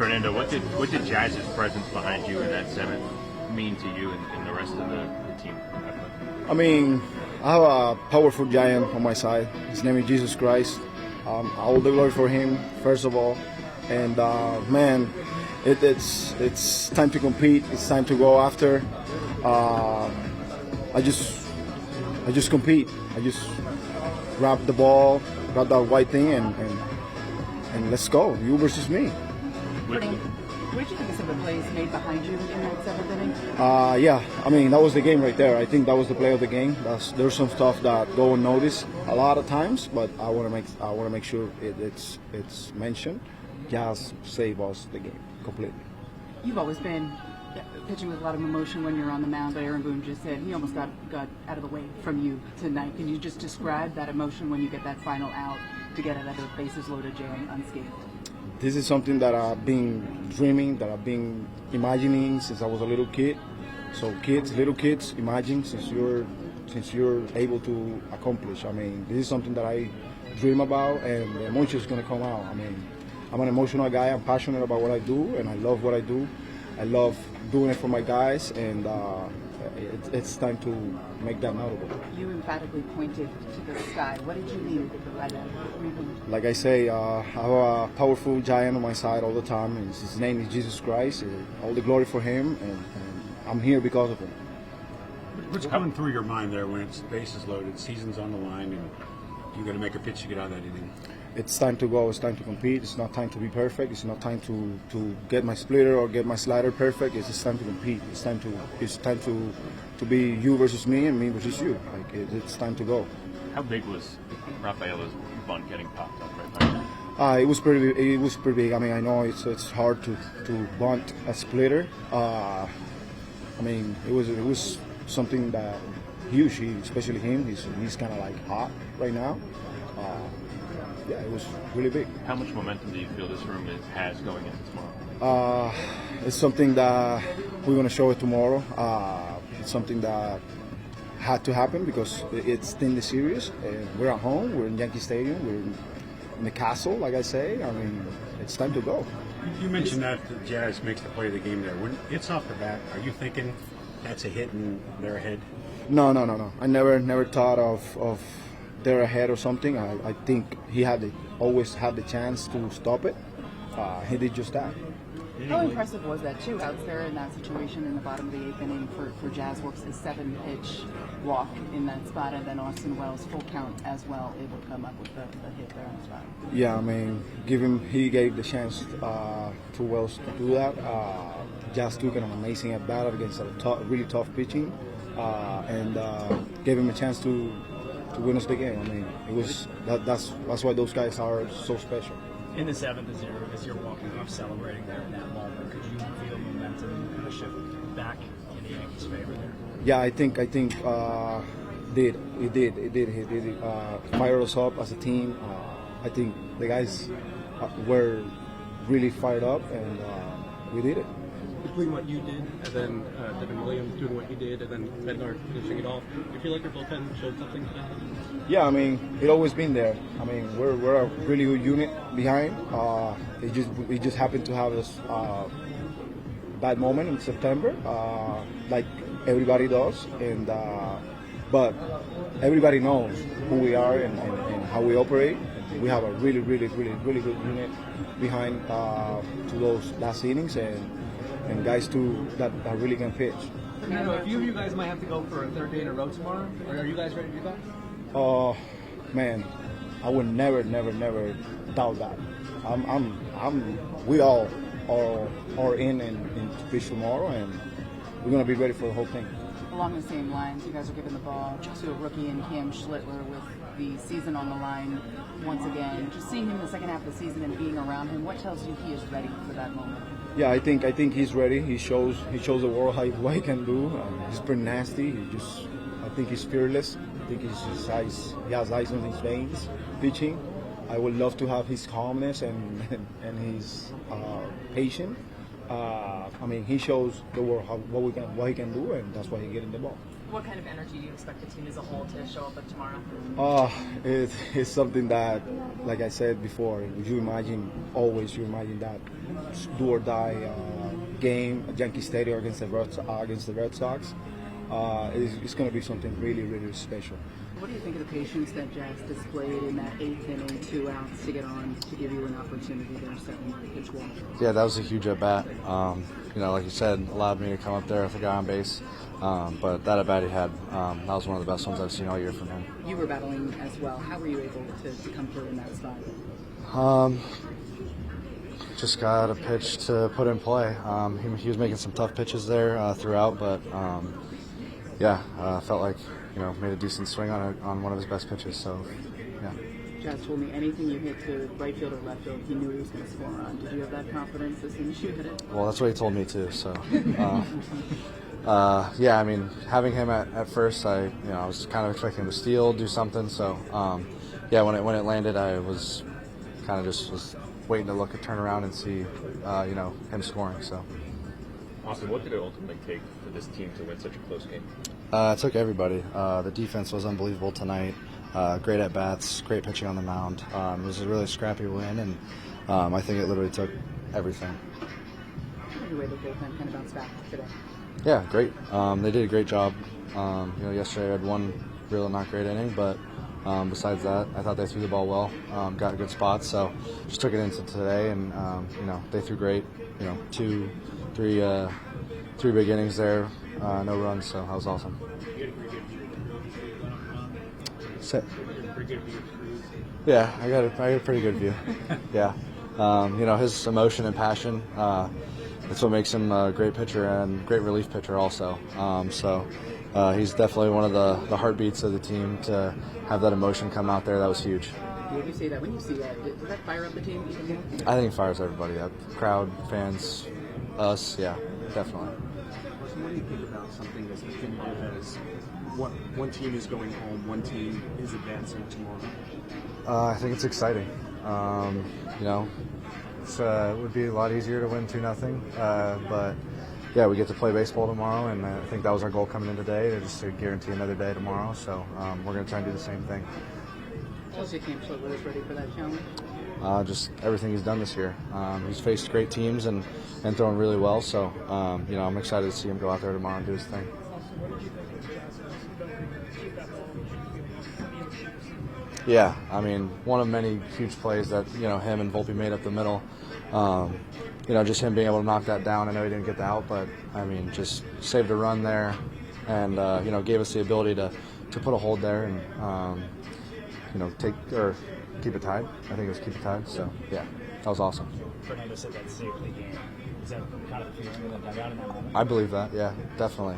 Fernando, what did Jazz's presence behind you in that seventh mean to you and the rest of the team? I mean, I have a powerful giant on my side. His name is Jesus Christ. All the glory for him, first of all. And man, it's time to compete. It's time to go after. I just compete. I just grab the ball, grab that white thing, and let's go. You versus me. What did you think of some of the plays made behind you in that seventh inning? Yeah, I mean that was the game right there. I think that was the play of the game. There's some stuff that go unnoticed a lot of times, but I want to make sure it's mentioned. Jazz saved us the game completely. You've always been pitching with a lot of emotion when you're on the mound, but Aaron Boone just said he almost got out of the way from you tonight. Can you just describe that emotion when you get that final out to get out of the bases loaded jam unscathed? This is something that I've been dreaming, that I've been imagining since I was a little kid. So little kids, imagine since you're able to accomplish. I mean, this is something that I dream about, and the emotion is going to come out. I mean, I'm an emotional guy. I'm passionate about what I do, and I love what I do. I love doing it for my guys, and it's time to make that notable. You emphatically pointed to the sky. What did you mean by that? Like I say, I have a powerful giant on my side all the time, and his name is Jesus Christ. All the glory for him, and I'm here because of him. What's coming through your mind there when it's bases loaded, season's on the line, and you got to make a pitch to get out of that inning? It's time to go. It's time to compete. It's not time to be perfect. It's not time to get my splitter or get my slider perfect. It's just time to compete. It's time to be you versus me and me versus you. Like it's time to go. How big was Rafaela's bunt getting popped up right now? It was pretty big. I mean, I know it's hard to bunt a splitter. I mean, it was something that huge. Especially him. He's kind of like hot right now. Yeah, it was really big. How much momentum do you feel this room has going into tomorrow? It's something that we're going to show it tomorrow. It's something that had to happen because it's in the series. And we're at home. We're in Yankee Stadium. We're in the castle, like I say. I mean, it's time to go. You mentioned that the Jazz makes the play of the game there. When it's off the bat, are you thinking that's a hit and they're ahead? No. I never thought of they're ahead or something. I think he always had the chance to stop it. He did just that. How impressive was that, too, out there in that situation in the bottom of the eighth inning for Jazz Works, a 7-pitch walk in that spot, and then Austin Wells, full count as well, able to come up with the hit there on the spot? Yeah, I mean, he gave the chance to Wells to do that. Jazz took an amazing at-bat against a really tough pitching, and gave him a chance to win us the game. I mean, it was that's why those guys are so special. In the seventh, as you're walking off, celebrating there in that moment, could you feel momentum kind of shift back in the Yankees' favor there? Yeah, I think it did. It fired us up as a team. I think the guys were really fired up, and we did it. Between what you did and then Devin Williams doing what he did and then Bednar finishing it off, do you feel like your bullpen showed something today? Yeah, I mean, it always been there. I mean, we're a really good unit behind. We just happened to have this bad moment in September, like everybody does, and but everybody knows who we are and how we operate. We have a really good unit behind to those last innings and guys too that really can pitch. Fernando, a few of you guys might have to go for a third day in a row tomorrow. Are you guys ready to do that? Oh, man, I would never doubt that. We all are in to pitch tomorrow, and we're gonna be ready for the whole thing. Along the same lines, you guys are giving the ball to a rookie in Cam Schlittler with the season on the line once again. Just seeing him in the second half of the season and being around him, what tells you he is ready for that moment? Yeah, I think he's ready. He shows the world what he can do. He's pretty nasty. I think he's fearless. I think he has ice on his veins pitching. I would love to have his calmness and his patience. I mean, he shows the world what he can do, and that's why he's getting the ball. What kind of energy do you expect the team as a whole to show up with tomorrow? It's something that, like I said before, you imagine that do or die game at Yankee Stadium against the Red Sox. It's going to be something really, really special. What do you think of the patience that Jazz displayed in that 8th inning, 2 outs to get on to give you an opportunity there, setting pitch one? Yeah, that was a huge at bat. Like you said, allowed me to come up there with a guy on base. But that at bat he had, that was one of the best ones I've seen all year from him. You were battling as well. How were you able to come through in that spot? Just got a pitch to put in play. He was making some tough pitches there throughout, but felt like made a decent swing on one of his best pitches. So yeah. Jazz told me anything you hit to right field or left field, he knew he was going to score on. Did you have that confidence as soon as you hit it? Well, that's what he told me too. So. Having him at first, I was kind of expecting him to steal, do something. So, when it landed, I was kind of just was waiting to turn around and see, him scoring. So, Austin, what did it ultimately take for this team to win such a close game? It took everybody. The defense was unbelievable tonight. Great at bats, great pitching on the mound. It was a really scrappy win, and I think it literally took everything. Anyway, the bullpen kind of bounced back today. Yeah, great. They did a great job. Yesterday I had one real not great inning, but besides that, I thought they threw the ball well, got good spots, so just took it into today, and they threw great. Three big innings there, no runs, so that was awesome. Yeah, I got a pretty good view. Yeah, his emotion and passion. That's what makes him a great pitcher and great relief pitcher also. He's definitely one of the heartbeats of the team. To have that emotion come out there, that was huge. When you say that, does that fire up the team even more? I think it fires everybody up. Crowd, fans, us, yeah, definitely. So what do you think about something as definitive as one team is going home, one team is advancing tomorrow? I think it's exciting. It would be a lot easier to win 2-0, but yeah, we get to play baseball tomorrow, and I think that was our goal coming in today, to guarantee another day tomorrow. So we're going to try and do the same thing. What's your camp Rose ready for that challenge? Just everything he's done this year. He's faced great teams and thrown really well. So I'm excited to see him go out there tomorrow and do his thing. Yeah, one of many huge plays that him and Volpe made up the middle. Just him being able to knock that down. I know he didn't get the out, but just saved a run there, and gave us the ability to put a hold there and keep it tied. I think it was keep it tied. So yeah, that was awesome. Fernando said that saved the game. Is that kind of the feeling in the dugout in that moment? I believe that. Yeah, definitely.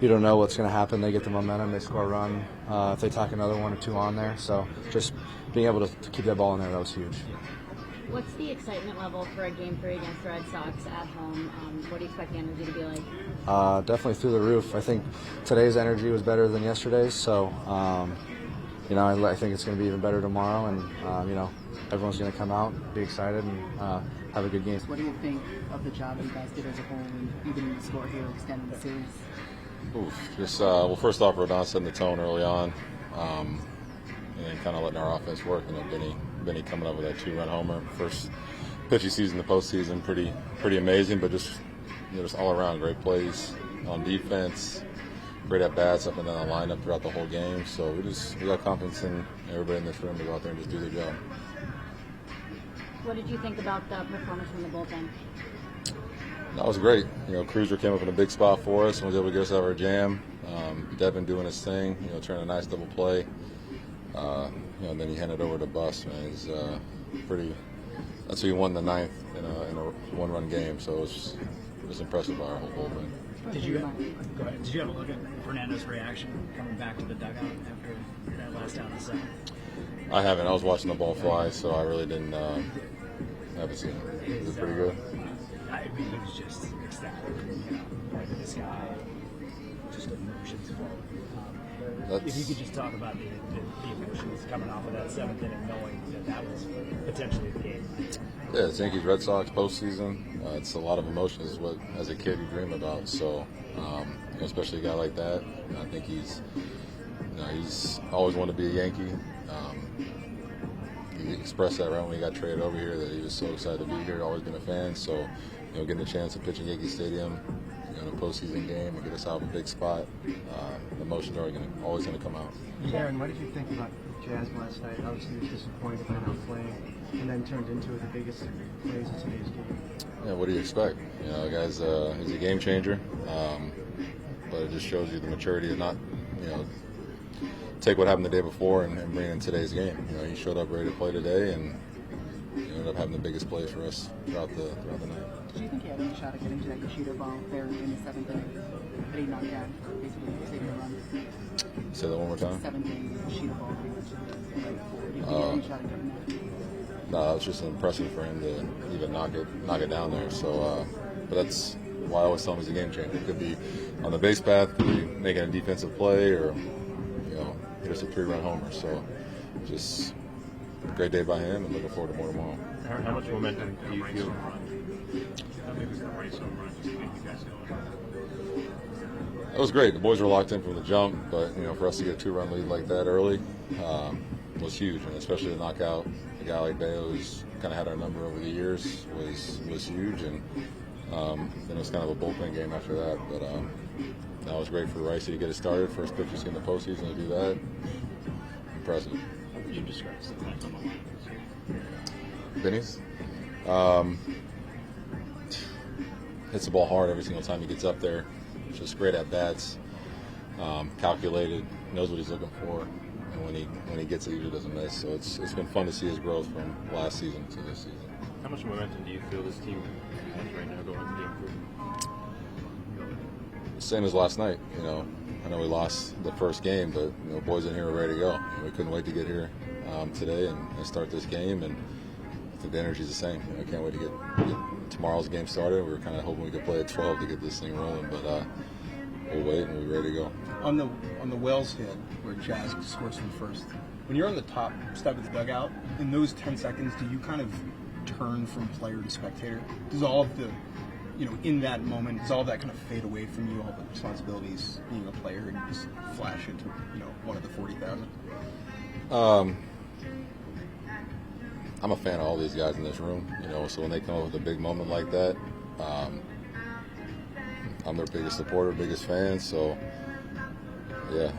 You don't know what's going to happen. They get the momentum, they score a run. If they tack another 1 or 2 on there, so just being able to keep that ball in there, that was huge. What's the excitement level for a Game 3 against the Red Sox at home? What do you expect the energy to be like? Definitely through the roof. I think today's energy was better than yesterday's, so I think it's going to be even better tomorrow, and everyone's going to come out, be excited, and have a good game. What do you think of the job you guys did as a whole, and even the score here extending the series? First off, Rodon setting the tone early on, and then kind of letting our offense work. Benny coming up with that 2-run homer. First pitch he sees in the postseason, pretty amazing, but just all around great plays on defense, great at bats up and down the lineup throughout the whole game. So we got confidence in everybody in this room to go out there and just do their job. What did you think about the performance from the bullpen? That was great. Cruiser came up in a big spot for us and was able to get us out of our jam. Devin doing his thing, turning a nice double play. And then he handed over to Bus. Man, he's that's who he won the 9th in a 1-run game. So it was impressive by our whole bullpen. Did you have a look at Fernando's reaction coming back to the dugout after that last out of the 7th? I haven't. I was watching the ball fly, so I really didn't. Haven't seen it. Was it pretty good? He was just ecstatic. This guy just emotions flow. If you could just talk about the emotions coming off of that seventh inning, knowing that was potentially the game. Yeah, it's Yankees Red Sox postseason. It's a lot of emotions. Is what as a kid you dream about. So, especially a guy like that, I think he's always wanted to be a Yankee. He expressed that right when he got traded over here that he was so excited to be here. Always been a fan. So, getting a chance to pitch in Yankee Stadium, in a postseason game and get us out of a big spot, the emotions are always going to come out. Aaron, what did you think about Jazz last night? Obviously, he was disappointed by not playing, and then turned into the biggest plays of today's game. Yeah, what do you expect? The guy's he's a game changer, but it just shows you the maturity to not, take what happened the day before and bring it in today's game. He showed up ready to play today, and ended up having the biggest play for us throughout the night. Do you think he had any shot at getting to that Yoshida ball there in the seventh inning? That he knocked down, basically saving a run. Say that one more time. Seventh inning Yoshida ball. Do you think he had any shot at getting that? No, it was just impressive for him to even knock it down there. So, but that's why I always tell him he's a game changer. It could be on the base path, could be making a defensive play, or hit us a 3-run homer. So, just a great day by him, and looking forward to more tomorrow. How much momentum do you feel? Maybe the race over just to get you guys going. It was great. The boys were locked in from the jump, but for us to get a 2-run lead like that early was huge, and especially to knock out a guy like Bayo, who's kind of had our number over the years, was huge. And then it was kind of a bullpen game after that, but that was great for Ricey to get it started. First pitch in the postseason to do that. Impressive. How would you describe something like on the line? Benny's hits the ball hard every single time he gets up there. Just great at bats, calculated, knows what he's looking for, and when he gets it, he usually doesn't miss. So it's been fun to see his growth from last season to this season. How much momentum do you feel this team has right now going into the improvement? Same as last night. I know we lost the first game, but boys in here are ready to go. We couldn't wait to get here today and start this game, and I think the energy is the same. I can't wait to get tomorrow's game started. We were kind of hoping we could play at 12 to get this thing rolling, but we'll wait and we're ready to go. On the Wells hit where Jazz scores from first, when you're on the top step of the dugout, in those 10 seconds, do you kind of turn from player to spectator? Does all of the, in that moment, does all of that kind of fade away from you, all the responsibilities being a player, and you just flash into, one of the 40,000? I'm a fan of all these guys in this room, so when they come up with a big moment like that, I'm their biggest supporter, biggest fan, so yeah,